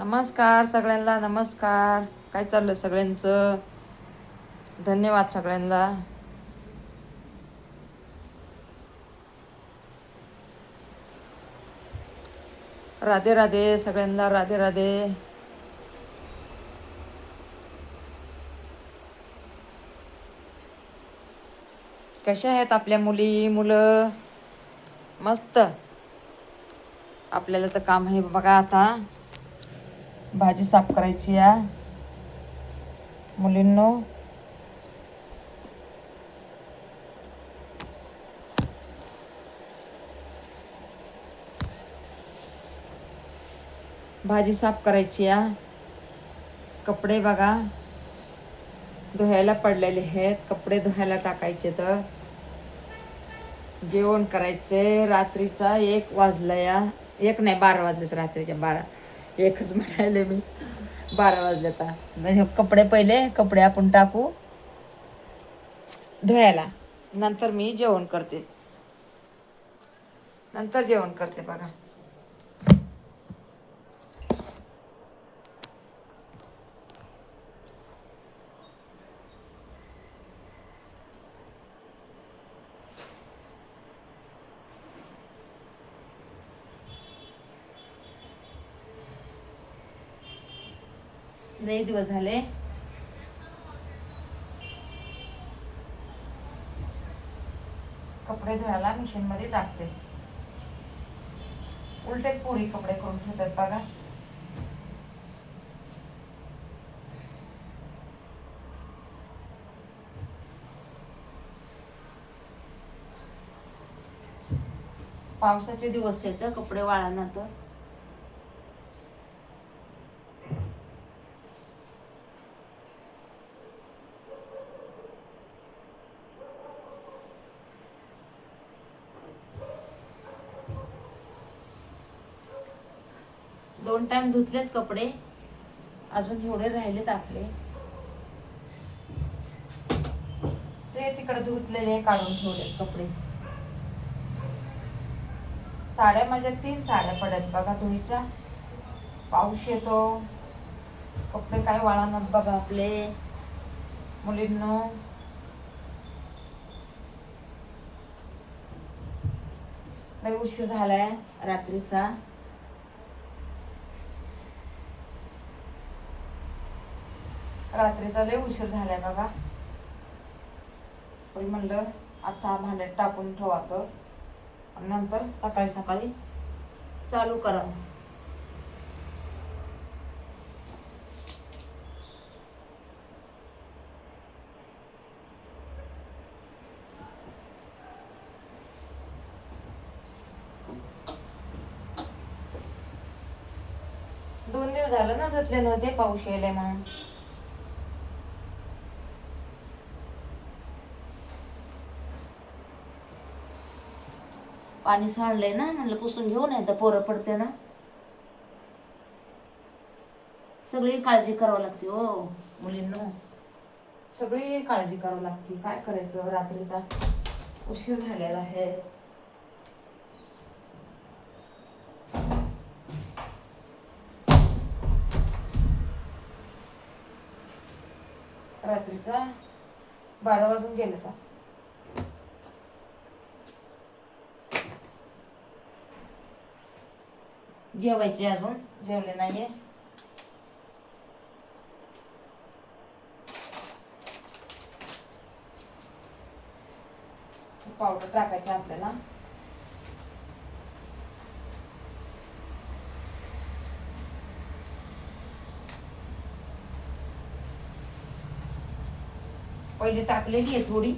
नमस्कार सगळ्यांना. नमस्कार. काय चाललं सगळ्यांचं? धन्यवाद सगळ्यांना. राधे राधे सगळ्यांना. राधे राधे. कशा आहेत आपल्या मुली मुलं? मस्त. आपल्याला तर काम आहे बघा. आता भाजी साफ करायची या मुलींनो. भाजी साफ करायची या. कपडे बघा धुवायला पडलेले आहेत. कपडे धुवायला टाकायचे. तर जेवण करायचे. रात्रीचा 1 वाजला या. 1 नाही 12 वाजलेत. रात्रीच्या 12. 1च म्हणाले मी. 12 वाजले. तर कपडे कपडे आपण टाकू धुवायला. नंतर मी जेवण करते. बघा. लई दिवस झाले कपडे धुवायला मशीन मध्ये टाकते. उलटेच पोरी कपडे करून ठेवतात बघा. पावसाचे दिवस आहेत. कपडे वाळणार. तर 2 टाइम धुतलेत कपडे. अजून एवढे राहिलेत आपले. ते तिकडे धुतलेले काढून ठेवलेत कपडे. साड्या माझ्या 3 साड्या पडत बघा धुईच्या. पाऊस येतो. कपडे काय वाळणार बघा आपले मुलींनो. लय उशीर झालाय रात्रीचा. लय उशीर झालाय बघा. पण म्हणलं आता भांड्यात टाकून ठेवावं आणि नंतर सकाळी सकाळी चालू करावं. दोन दिवस झालं ना धुतले नव्हते. पाऊस यायलाय म्हणून. पाणी साडलंय ना. म्हणलं पुसून घेऊ नये तर पोरं पडते ना. सगळी काळजी करावं लागते हो मुलींनो. सगळी काळजी करावं लागते. काय करायचं. रात्रीचा उशीर झालेला आहे. रात्रीचा 12 वाजून गेले. का जेवायचे अजून जेवले नाहीये. पावडर टाकायचे आपल्याला. पहिले टाकलेली आहे थोडी.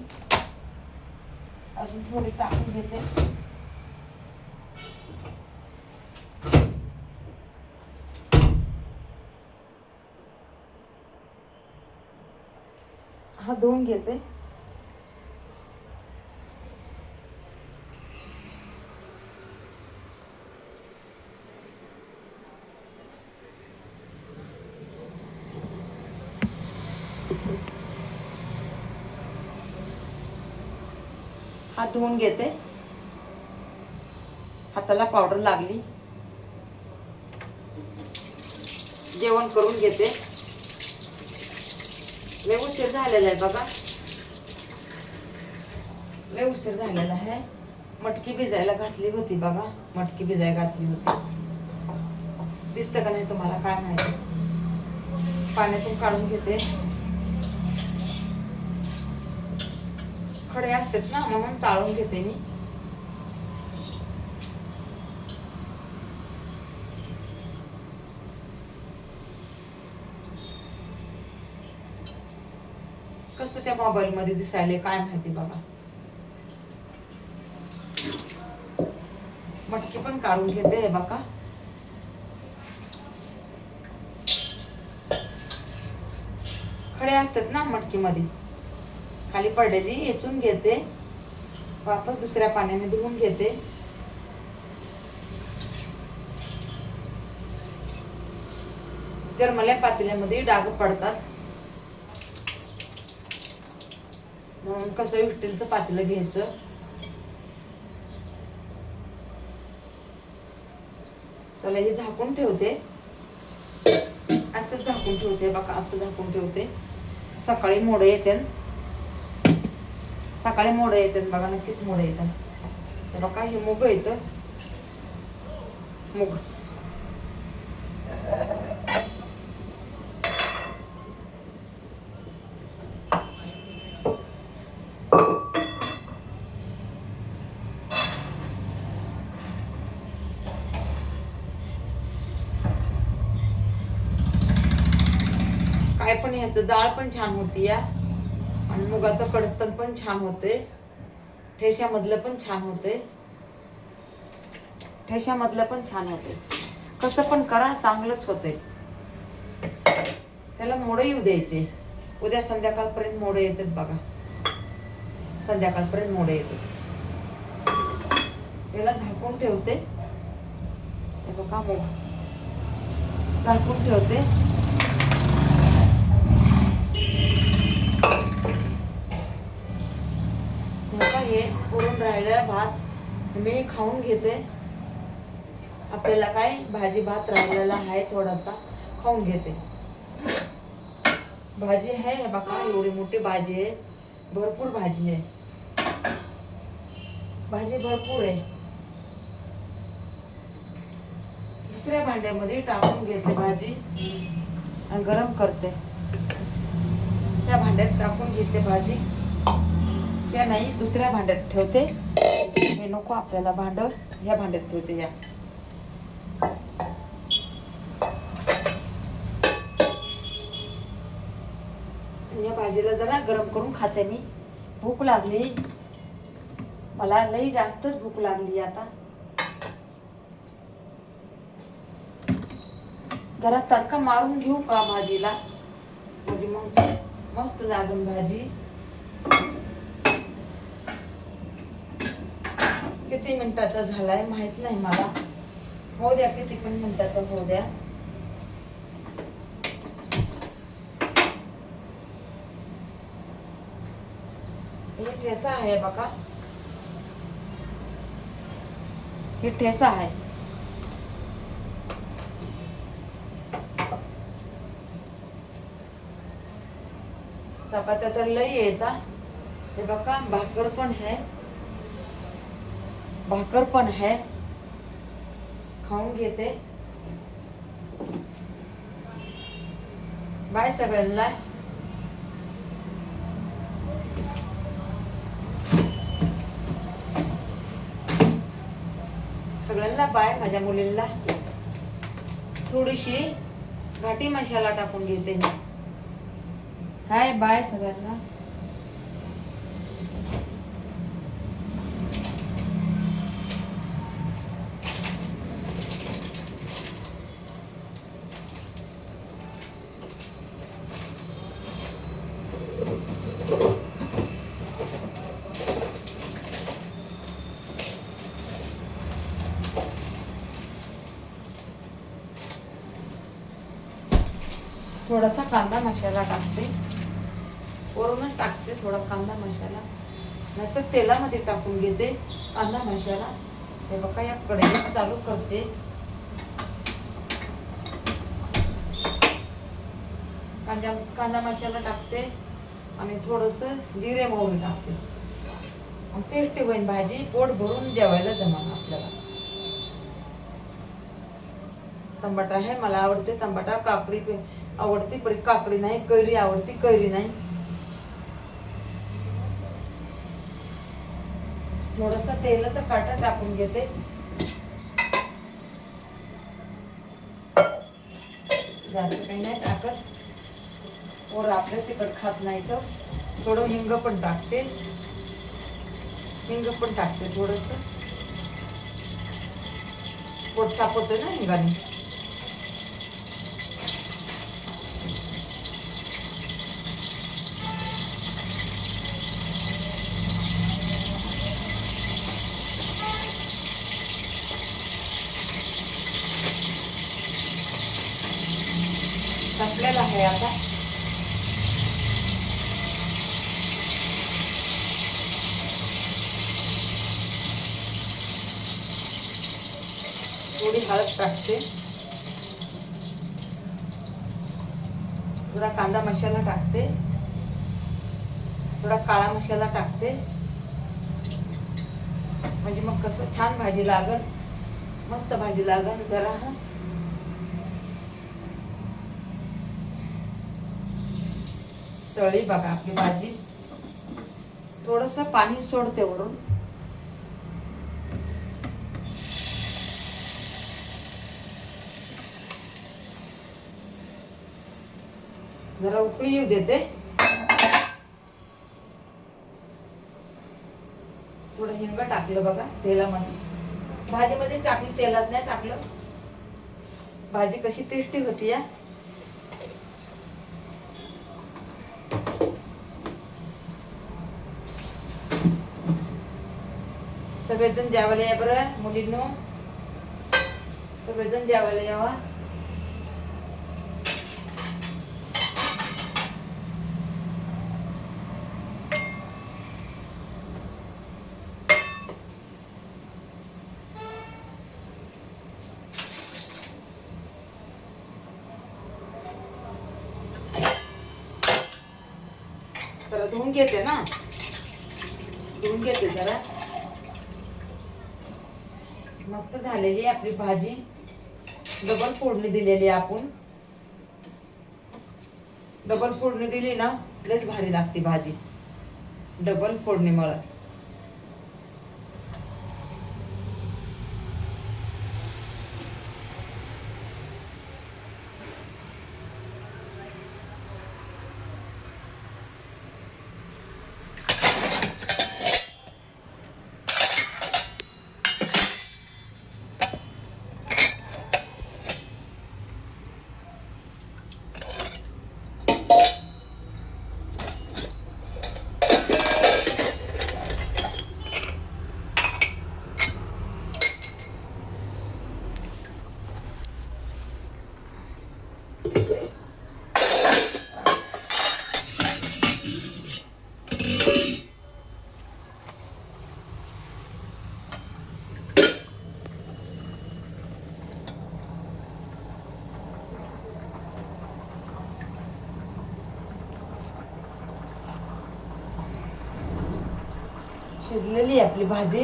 अजून थोडी टाकून घेते. हा धुवून घेते. हात धुवून घेते. हाताला पावडर लागली. जेवण करून घेते. लय उशीर झालेला आहे बघा, लय उशीर झालेला आहे. मटकी भिजायला घातली होती बघा, मटकी भिजायला घातली होती. दिसतं का नाही तुम्हाला काय माहिती. पाण्यातून काढून घेते, खडे असतात ना म्हणून चाळून घेते मी. कसं त्या मोबाईल मध्ये दिसायले काय माहिती बघा. मटकी पण काढून घेते बघा. खडे असतात ना मटकी मध्ये, खाली पडलेली येचून घेते, वापस दुसऱ्या पाण्याने धुवून घेते. गरमल्या पातेल्यामध्ये डाग पडतात म्हणून कसं स्टीलचं पातेलं घ्यायचं. चला हे झाकून ठेवते, असं झाकून ठेवते बघा, असं झाकून ठेवते. सकाळी मोडं येते, सकाळी मोडं येते बघा, नक्कीच मोडं येतात. बघा हे मुग येतं, मुग काय पण ह्याचं डाळ पण छान होती या, आणि मुगाचं कडस्तन पण छान होते. ठेशामधलं पण छान होते, ठेशामधलं पण छान होते. कसं पण करा चांगलंच होते. त्याला मोडं येऊ द्यायचे. उद्या संध्याकाळपर्यंत मोडं येतात बघा, संध्याकाळपर्यंत मोडं येतात. याला झाकून ठेवते, हे बघा मोड झाकून ठेवते. हे पुरून राहिलेला भात मी खाऊन घेते. आपल्याला काय भाजी भात राहिलेला आहे थोडासा, खाऊन घेते. भाजी आहे बघा, एवढी मोठी भाजी आहे, भरपूर भाजी आहे, भाजी भरपूर आहे. दुसऱ्या भांड्यामध्ये टाकून घेते भाजी आणि गरम करते. त्या भांड्यात टाकून घेते भाजी, त्या नाही दुसऱ्या भांड्यात ठेवते. हे नको आपल्याला भांड, ह्या भांड्यात ठेवते. या भाजीला जरा गरम करून खाते मी. भूक लागली मला, लई जास्तच भूक लागली आता. जरा तडका मारून घेऊ का भाजीला, म्हणजे मग मस्त लागून भाजी. किती मिनिटाचा झालाय माहित नाही मला, होऊ द्या, किती पण मिनिटाचा होऊ द्या. हे ठेसा आहे बघा, हे ठेसा आहे. चपात्या तर लई येतात. हे बघा भाकर पण आहे, भाकर पण आहे. खाऊन घेते. बाय सगळ्यांना. सगळ्यांना बाय. माझ्या मुलीला थोडीशी घाटी मसाला टाकून घेते मी. हाय बाय सगळ्यांना. थोडासा कांदा मसाला टाकते, वरूनच टाकते थोडा कांदा मसाला, नाहीतर तेलामध्ये टाकून घेते कांदा मसाला. हे बघा या कढईत चालू करते. कांदा मसाला टाकते आणि थोडंसं जिरे मोहरी टाकते. मग टेस्टी होईल भाजी, पोट भरून जेवायला जमणार आपल्याला. टमाटा आहे, मला आवडते टमाटा. काकडी आवडती पण काकडी नाही. कैरी आवडती, कैरी नाही. थोडासा तेलाचा काटा टाकून घेते. जास्त काही नाही टाकत, और आपले तिखट खात नाही तर थोडं हिंग पण टाकते. थोडस पोट साफ होतं ना हिंगाने. संपलेला आहे आता. थोडी हळद टाकते, थोडा कांदा मसाला टाकते, थोडा काळा मसाला टाकते. म्हणजे मग कसं छान भाजी लागल, मस्त भाजी लागल. जरा तळी बघा आपली भाजी. थोडस पाणी सोडते वरून. जरा उकळी येऊ देते. थोडं हिंग टाकलं बघा तेलामध्ये. भाजीमध्ये टाकली, तेलात नाही टाकलं. भाजी कशी टेस्टी होती या. सगळेजण जेवायला या बरं मुलींनो, सगळेजण जेवायला यावा. तर धुवून घेते ना, धुवून घेते जरा. मस्त झालेली आपली भाजी. डबल फोडणी दिलेली आपण. डबल फोडणी दिली ना, लयच भारी लागते भाजी डबल फोडणीमुळे. शिजलेली आहे आपली भाजी.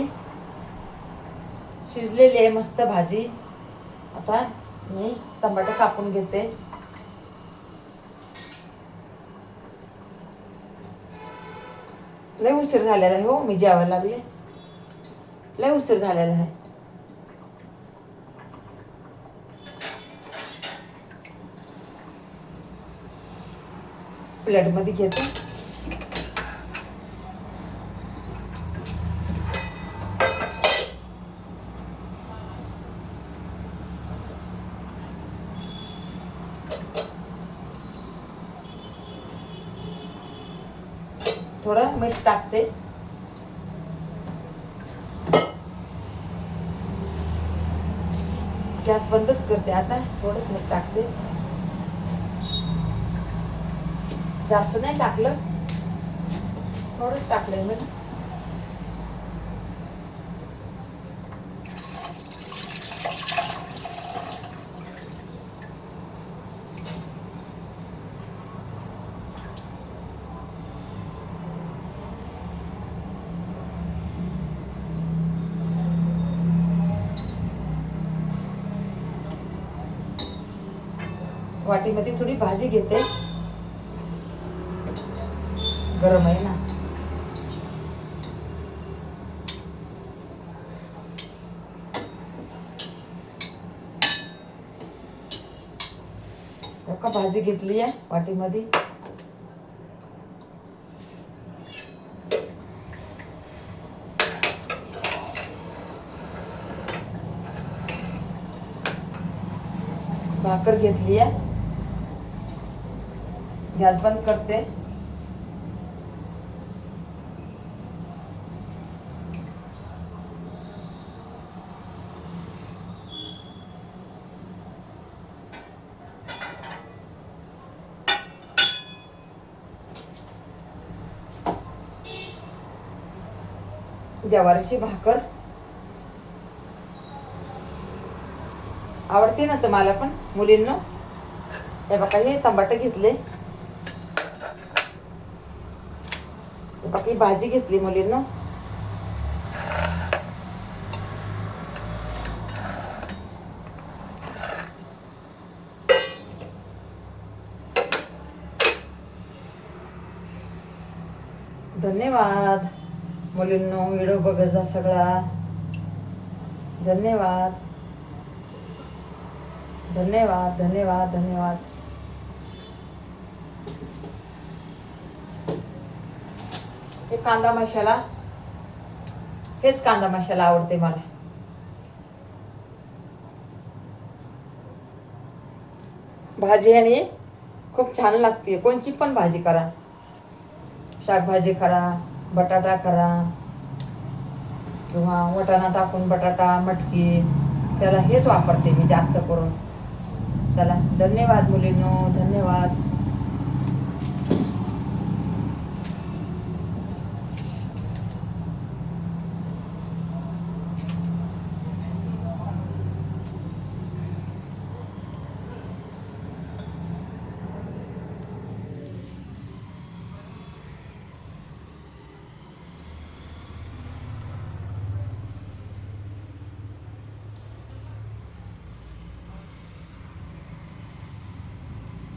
शिजलेली आहे मस्त भाजी. आता मी टमाटर कापून घेते. लय उशीर झालेला आहे हो, मी जेवायला लागले. लय उशीर झालेला आहे. प्लेट मध्ये घेते. थोडं मीठ टाकते. गॅस बंदच करते आता. थोडंच मीठ टाकते, जास्त नाही टाकलं, थोडंच टाकलंय मी. वाटीमध्ये थोडी भाजी घेते, गरम आहे ना. का भाजी घेतली आहे वाटीमध्ये. भाकर घेतली आहे. गॅस बंद करते. ज्वारीची भाकर आवडते ना तुम्हाला पण मुलींना. हे बघा हे टमाटर घेतले, हे बघा ही भाजी घेतली मुलींना. धन्यवाद मुलींनो, व्हिडिओ बघायचा सगळा. धन्यवाद धन्यवाद धन्यवाद धन्यवाद. हे कांदा मसाला, हेच कांदा मसाला आवडते मला. भाजी आणि खूप छान लागते. कोणची पण भाजी करा, शाकभाजी करा, बटाटा करा किंवा वाटाणा टाकून बटाटा, मटकी, त्याला हेच वापरते मी जास्त करून. चला धन्यवाद मुलींनो, धन्यवाद.